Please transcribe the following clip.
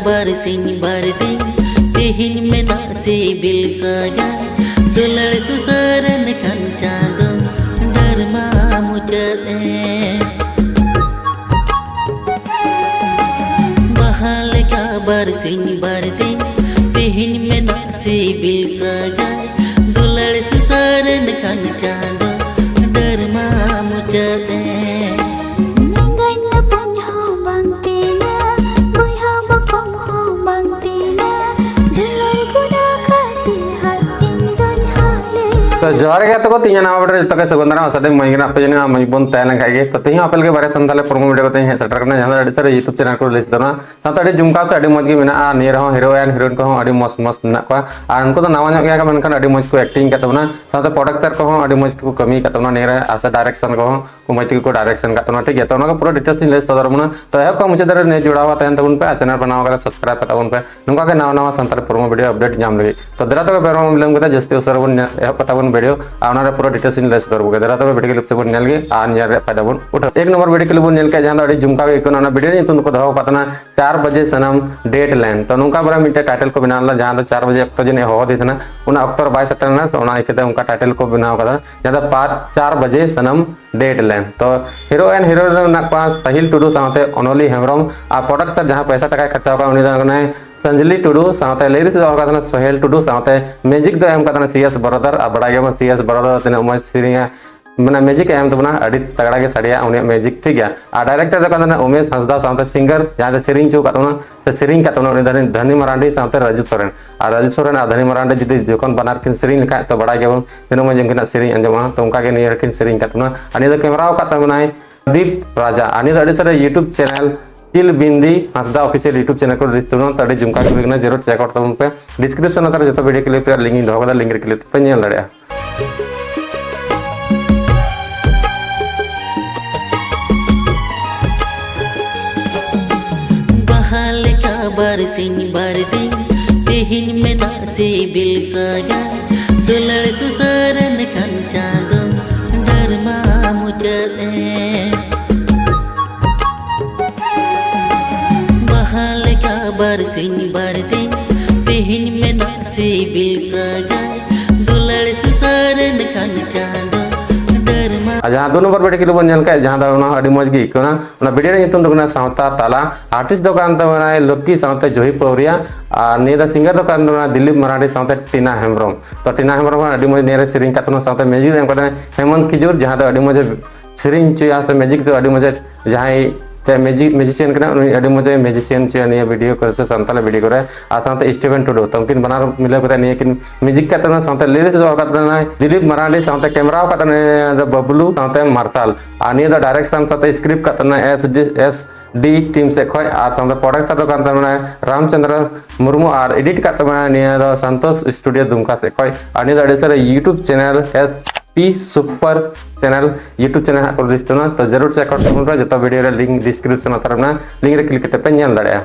बारसिंग बारदिन तेहिन मेना CIBIL saga दुलड़ सुसारन खन चांदो डरमा मुचते बहाल का बारसिंग बारदिन तेहिन मेना सिबिल सागा दुलड़ सुसारन खन चांदो डरमा मुचते तो जोहार गे तो तीन नाम बड़े तो के सगुंदरा सदे मइगना पेजना मजबून तैन खागे तो तीन अपल के बारे संताले प्रोमो वीडियो को सेटर करना जहां अड़ी सारे यूट्यूब चैनल को लिस दोना साथ अड़ी जुमका से अड़ी मज गे मेना आ नियर हो हीरोइन हीरोइन को अड़ी मस्त मस्त ना को आ उनको तो नावा गया मनखान अड़ी मज को एक्टिंग करतबना साथ प्रोडक्टर को अड़ी मज को कमी करतबना नियर आसा डायरेक्शन को मज को डायरेक्शन करतबना ठीक है तो उनको पूरा डिटेल्स लिस तदरमना तो है को मुझे दर ने जुड़ावा तहन तबन पे चैनल बनावा कर सब्सक्राइब करतबन पे नुका के नावा नावा संताल प्रोमो वीडियो अपडेट जाम लगे तो दरा तो प्रोमो बिलम के जस्ती उसर बन पताबन वीडियो आना पूरा डिटेल्स इन लेस दरबो दरा तो वीडियो क्लिप से बन नेल गे आ नियर फायदा बन उठा एक नंबर वीडियो क्लिप बन नेल के जहां अड़ी जुमका के इकोना ना वीडियो नि को दहो पतना 4 बजे सनम डेट लाइन तो नुका बरा मिटे टाइटल को बनाला जहां 4 बजे अक्तो जने हो दितना उना अक्तोर 22 सटना तो उना इकते उनका टाइटल को बनाव कदा जहां 4 बजे सनम डेट लाइन तो हीरो एंड हीरोइन ना पास साहिल टुडू साथे अनोली हेमरम आ प्रोडक्टर जहां पैसा टका खर्चा का उनी ने संजली टुडू साथे लिरिक्स और सोहेल टुडू साथे म्यूजिक दो एम का सीएस बरदर आ बड़ा गे सीएस बरदर तने उमज सिरिया मना म्यूजिक एम तबना अड़ी तगड़ा के सड़िया उनी म्यूजिक ठीक है आ डायरेक्टर दो कना उमेश हंसदा साथे सिंगर जहां सिरिंग चो कातोना से सिरिंग कातोना उनी धनी मरांडी साथे राजू सोरेन आ राजू सोरेन आ धनी मरांडी जदी जोकन बनार किन सिरिंग लिखा तो बड़ा गे बिनो में जंगना सिरिंग अंजमा तो उनका के नियर किन सिरिंग कातोना अनि दो कैमरा कातोना दीप राजा अनि दो अड़ी सारे यूट्यूब चैनल चिल बिंदी हंसदा ऑफिशियल यूट्यूब चैनल को दिस्तुनो तड़े जुमका के बिगना जरूर चेक आउट तबन पे डिस्क्रिप्शन अतर जतो वीडियो के लिए लिंक दो कदा लिंक क्लिक पे नेल दड़या बहाल का बारसिंग बारदिन तेहिन मेना सिबिल सागा दुलड़ सुसारन खन चांदो डरमा मुचते बारसिंग बारदिन तेहिन मेना सिबिल सागा दुलड़ सुसारन खन चांदो डरमा जहां दो नंबर वीडियो के बन नेल के जहां दा अड़ी मज गी कोना उना वीडियो रे नितुम दोना सावता ताला आर्टिस्ट दुकान तो बनाए लक्की सावते जोही पौरिया आ नेदा सिंगर दुकान दोना दिलीप मराठी सावते टीना हेमब्रम तो टीना हेमब्रम अड़ी मज नेरे सिरिंग कातनो सावते म्यूजिक एम करने हेमंत किजोर जहां दा अड़ी मज सिरिंग चिया से म्यूजिक तो अड़ी मज जहां म्यूजिशियन करना अड़ी मजे म्यूजिशियन चे निया वीडियो कर से संताल वीडियो करे आ साथे स्टीवन टुडू तमकिन बनार मिले को निया किन म्यूजिक का साथे लिरिक्स जो का दिलीप मराठी साथे कैमरा का बबलू साथे मार्ताल आ निया द डायरेक्शन साथे स्क्रिप्ट का एस डी टीम से खय आ साथे प्रोडक्शन का रामचंद्र मुर्मू और एडिट का निया द संतोष स्टूडियो दुमका से खय आ निया the YouTube channel S P super channel YouTube channel को दिस्तुना तो जरूर चेक आउट करना जो वीडियो रे लिंक डिस्क्रिप्शन अतरना लिंक रे क्लिक करते पे नेल दड़या।